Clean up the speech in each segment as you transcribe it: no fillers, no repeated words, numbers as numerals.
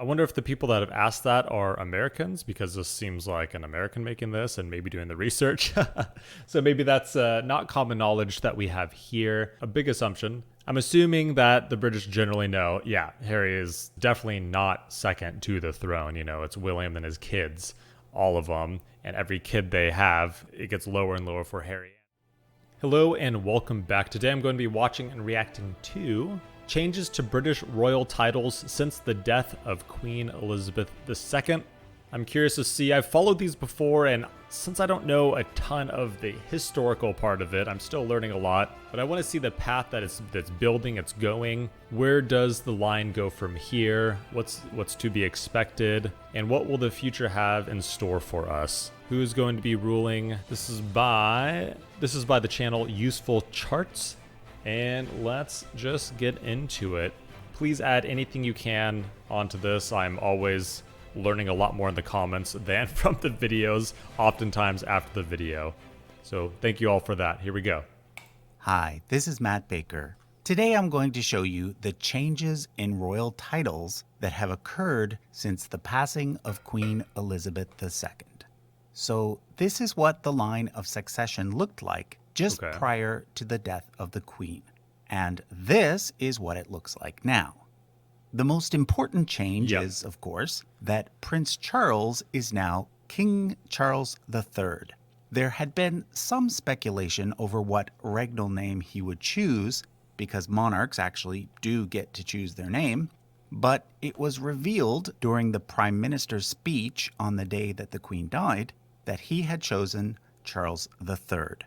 I wonder if the people that have asked that are Americans, because this seems like an American making this and maybe doing the research. So maybe that's not common knowledge that we have here. A big assumption. I'm assuming that the British generally know, yeah, Harry is definitely not second to the throne. You know, it's William and his kids, all of them. And every kid they have, it gets lower and lower for Harry. Hello and welcome back. Today I'm going to be watching and reacting to changes to British royal titles since the death of Queen Elizabeth II. I'm curious to see, I've followed these before, and since I don't know a ton of the historical part of it, I'm still learning a lot, but I want to see the path that's building, it's going. Where does the line go from here? What's to be expected? And what will the future have in store for us? Who's going to be ruling? This is by the channel Useful Charts. And let's just get into it. Please add anything you can onto this. I'm always learning a lot more in the comments than from the videos, oftentimes after the video. So thank you all for that. Here we go. Hi, this is Matt Baker. Today I'm going to show you the changes in royal titles that have occurred since the passing of Queen Elizabeth II. So this is what the line of succession looked like just prior to the death of the Queen. And this is what it looks like now. The most important change is, of course, that Prince Charles is now King Charles III. There had been some speculation over what regnal name he would choose, because monarchs actually do get to choose their name, but it was revealed during the Prime Minister's speech on the day that the Queen died that he had chosen Charles III.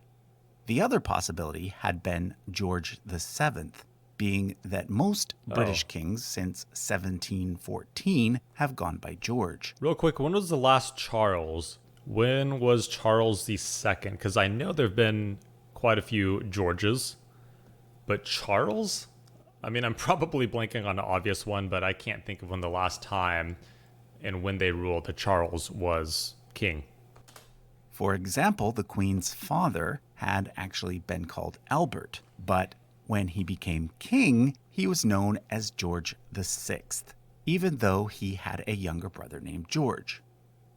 The other possibility had been George VII, being that most British kings since 1714 have gone by George. Real quick, when was the last Charles? When was Charles II? Because I know there have been quite a few Georges, but Charles? I mean, I'm probably blanking on an obvious one, but I can't think of when the last time and when they ruled that Charles was king. For example, the Queen's father had actually been called Albert, but when he became king, he was known as George VI, even though he had a younger brother named George.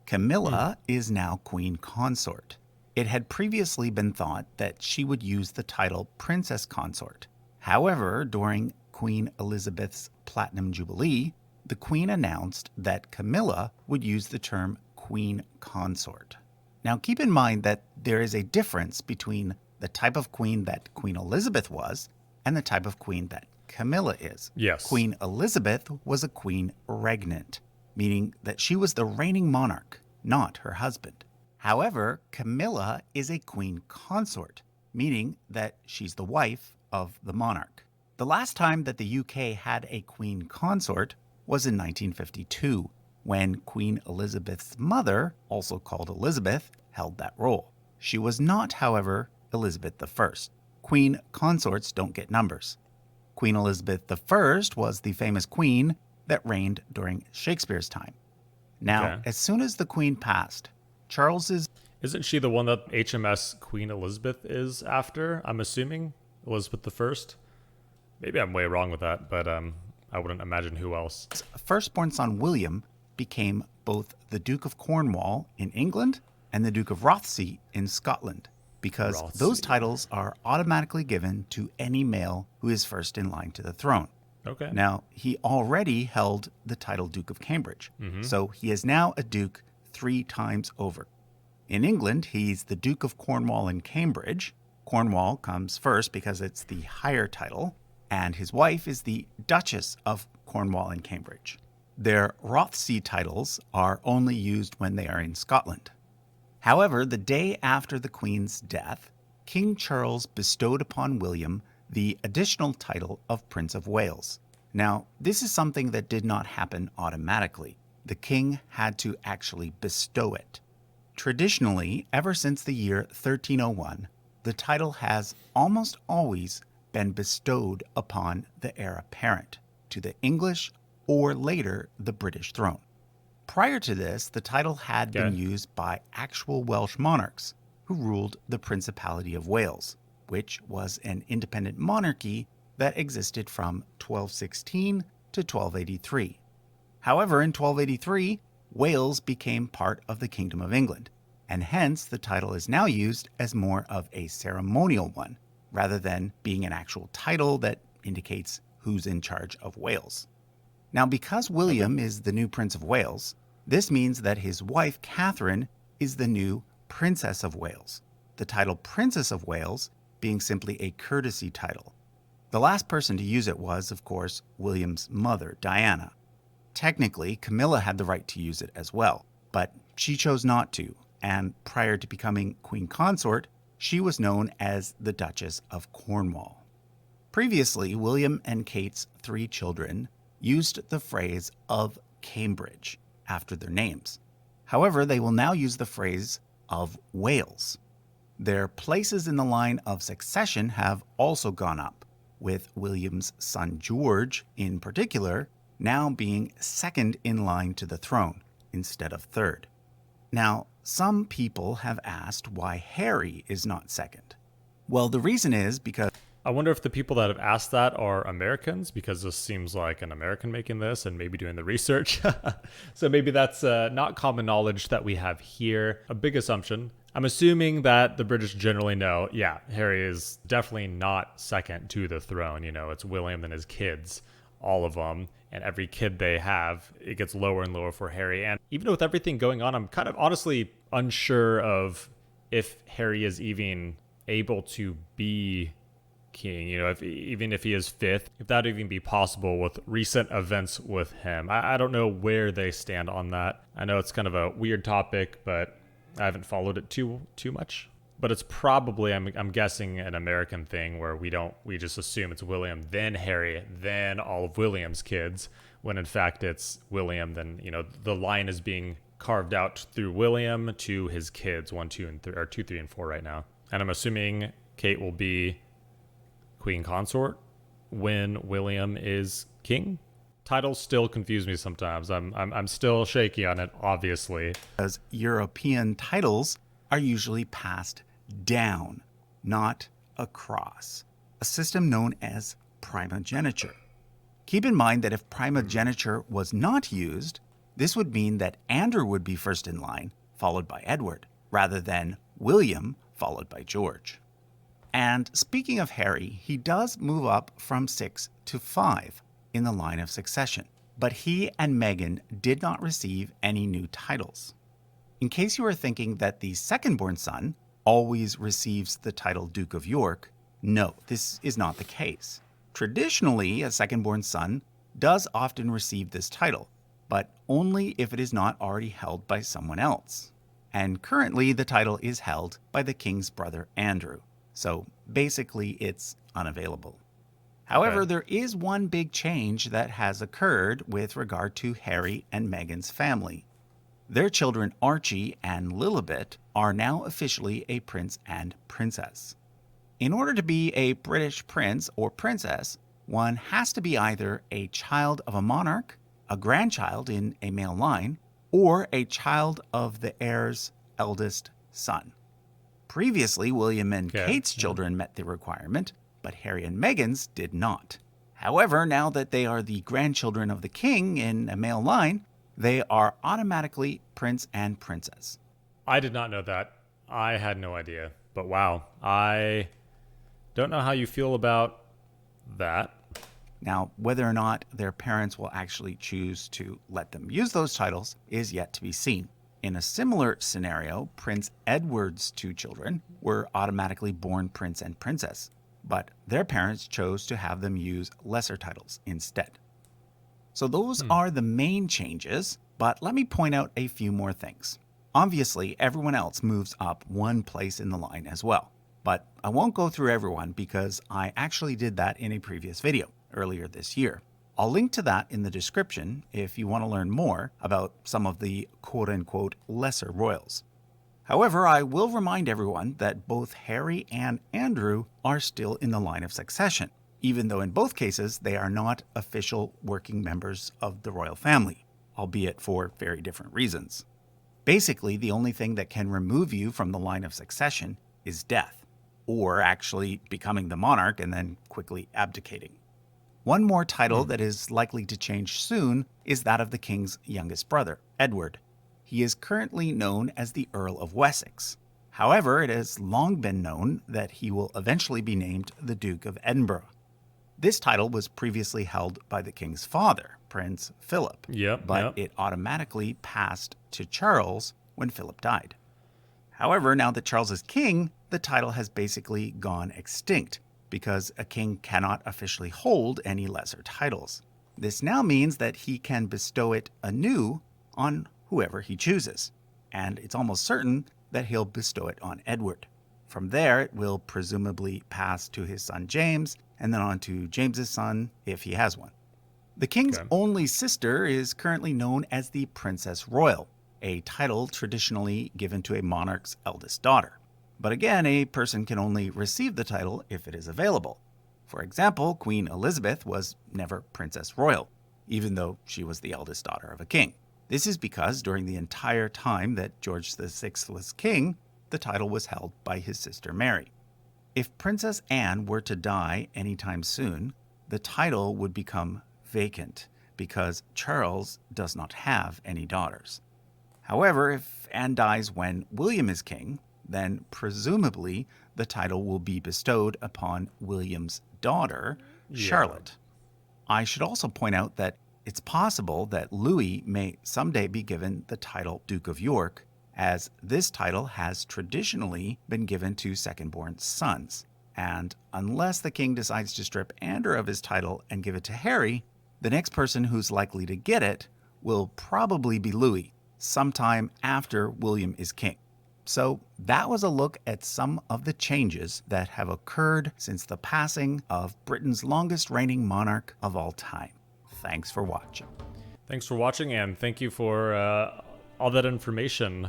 Camilla is now Queen Consort. It had previously been thought that she would use the title Princess Consort. However, during Queen Elizabeth's Platinum Jubilee, the Queen announced that Camilla would use the term Queen Consort. Now keep in mind that there is a difference between the type of queen that Queen Elizabeth was and the type of queen that Camilla is. Yes. Queen Elizabeth was a queen regnant, meaning that she was the reigning monarch, not her husband. However, Camilla is a queen consort, meaning that she's the wife of the monarch. The last time that the UK had a queen consort was in 1952, when Queen Elizabeth's mother, also called Elizabeth, held that role. She was not, however, Elizabeth I. Queen consorts don't get numbers. Queen Elizabeth I was the famous queen that reigned during Shakespeare's time. Now, as soon as the Queen passed, Charles's... Isn't she the one that HMS Queen Elizabeth is after? I'm assuming Elizabeth I. Maybe I'm way wrong with that, but I wouldn't imagine who else. Firstborn son William became both the Duke of Cornwall in England and the Duke of Rothesay in Scotland, because those titles are automatically given to any male who is first in line to the throne. Okay. Now, he already held the title Duke of Cambridge, so he is now a Duke 3 times over. In England, he's the Duke of Cornwall and Cambridge. Cornwall comes first because it's the higher title, and his wife is the Duchess of Cornwall and Cambridge. Their Rothesay titles are only used when they are in Scotland. However, the day after the Queen's death, King Charles bestowed upon William the additional title of Prince of Wales. Now, this is something that did not happen automatically. The king had to actually bestow it. Traditionally, ever since the year 1301, the title has almost always been bestowed upon the heir apparent to the English or later the British throne. Prior to this, the title had been used by actual Welsh monarchs who ruled the Principality of Wales, which was an independent monarchy that existed from 1216 to 1283. However, in 1283, Wales became part of the Kingdom of England, and hence the title is now used as more of a ceremonial one, rather than being an actual title that indicates who's in charge of Wales. Now, because William is the new Prince of Wales, this means that his wife, Catherine, is the new Princess of Wales, the title Princess of Wales being simply a courtesy title. The last person to use it was, of course, William's mother, Diana. Technically, Camilla had the right to use it as well, but she chose not to, and prior to becoming Queen Consort, she was known as the Duchess of Cornwall. Previously, William and Kate's 3 children used the phrase of Cambridge after their names. However, they will now use the phrase of Wales. Their places in the line of succession have also gone up, with William's son George, in particular, now being second in line to the throne instead of third. Now, some people have asked why Harry is not second. Well, the reason is because I wonder if the people that have asked that are Americans, because this seems like an American making this and maybe doing the research. So maybe that's not common knowledge that we have here. A big assumption. I'm assuming that the British generally know, yeah, Harry is definitely not second to the throne. You know, it's William and his kids, all of them. And every kid they have, it gets lower and lower for Harry. And even with everything going on, I'm kind of honestly unsure of if Harry is even able to be king, you know, even if he is 5th, if that would even be possible with recent events with him. I don't know where they stand on that. I know it's kind of a weird topic, but I haven't followed it too much. But it's probably, I'm guessing, an American thing where we just assume it's William, then Harry, then all of William's kids, when in fact it's William, then, you know, the line is being carved out through William to his kids, 1, 2, and 3, or 2, 3, and 4 right now. And I'm assuming Kate will be Queen Consort when William is king. Titles still confuse me sometimes. I'm still shaky on it, obviously. Because European titles are usually passed down, not across, a system known as primogeniture. Keep in mind that if primogeniture was not used, this would mean that Andrew would be first in line, followed by Edward, rather than William, followed by George. And speaking of Harry, he does move up from 6 to 5 in the line of succession, but he and Meghan did not receive any new titles. In case you are thinking that the second-born son always receives the title Duke of York, no, this is not the case. Traditionally, a second-born son does often receive this title, but only if it is not already held by someone else. And currently, the title is held by the king's brother Andrew. So basically, it's unavailable. However, there is one big change that has occurred with regard to Harry and Meghan's family. Their children Archie and Lilibet are now officially a prince and princess. In order to be a British prince or princess, one has to be either a child of a monarch, a grandchild in a male line, or a child of the heir's eldest son. Previously, William and Kate's children met the requirement, but Harry and Meghan's did not. However, now that they are the grandchildren of the king in a male line, they are automatically prince and princess. I did not know that. I had no idea. But wow, I don't know how you feel about that. Now, whether or not their parents will actually choose to let them use those titles is yet to be seen. In a similar scenario, Prince Edward's 2 children were automatically born prince and princess, but their parents chose to have them use lesser titles instead. So those are the main changes, but let me point out a few more things. Obviously, everyone else moves up 1 place in the line as well, but I won't go through everyone because I actually did that in a previous video earlier this year. I'll link to that in the description if you want to learn more about some of the quote-unquote lesser royals. However, I will remind everyone that both Harry and Andrew are still in the line of succession, even though in both cases they are not official working members of the royal family, albeit for very different reasons. Basically, the only thing that can remove you from the line of succession is death, or actually becoming the monarch and then quickly abdicating. One more title that is likely to change soon is that of the king's youngest brother, Edward. He is currently known as the Earl of Wessex. However, it has long been known that he will eventually be named the Duke of Edinburgh. This title was previously held by the king's father, Prince Philip, but it automatically passed to Charles when Philip died. However, now that Charles is king, the title has basically gone extinct because a king cannot officially hold any lesser titles. This now means that he can bestow it anew on whoever he chooses, and it's almost certain that he'll bestow it on Edward. From there, it will presumably pass to his son James, and then on to James's son, if he has one. The king's only sister is currently known as the Princess Royal, a title traditionally given to a monarch's eldest daughter. But again, a person can only receive the title if it is available. For example, Queen Elizabeth was never Princess Royal, even though she was the eldest daughter of a king. This is because during the entire time that George VI was king, the title was held by his sister Mary. If Princess Anne were to die anytime soon, the title would become vacant because Charles does not have any daughters. However, if Anne dies when William is king, then presumably the title will be bestowed upon William's daughter, Charlotte. I should also point out that it's possible that Louis may someday be given the title Duke of York, as this title has traditionally been given to second-born sons. And unless the king decides to strip Andrew of his title and give it to Harry, the next person who's likely to get it will probably be Louis, sometime after William is king. So that was a look at some of the changes that have occurred since the passing of Britain's longest reigning monarch of all time. Thanks for watching. Thanks for watching, and thank you for all that information,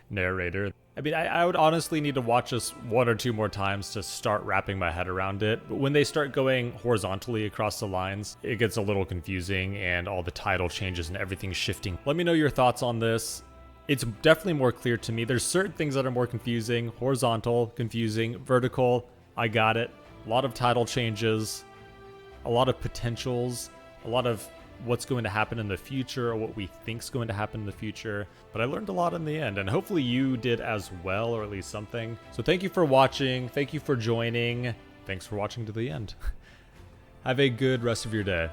narrator. I mean, I would honestly need to watch this one or two more times to start wrapping my head around it. But when they start going horizontally across the lines, it gets a little confusing and all the title changes and everything's shifting. Let me know your thoughts on this. It's definitely more clear to me. There's certain things that are more confusing. Horizontal, confusing. Vertical, I got it. A lot of title changes, a lot of potentials, a lot of what's going to happen in the future or what we think's going to happen in the future. But I learned a lot in the end, and hopefully you did as well, or at least something. So thank you for watching. Thank you for joining. Thanks for watching to the end. Have a good rest of your day.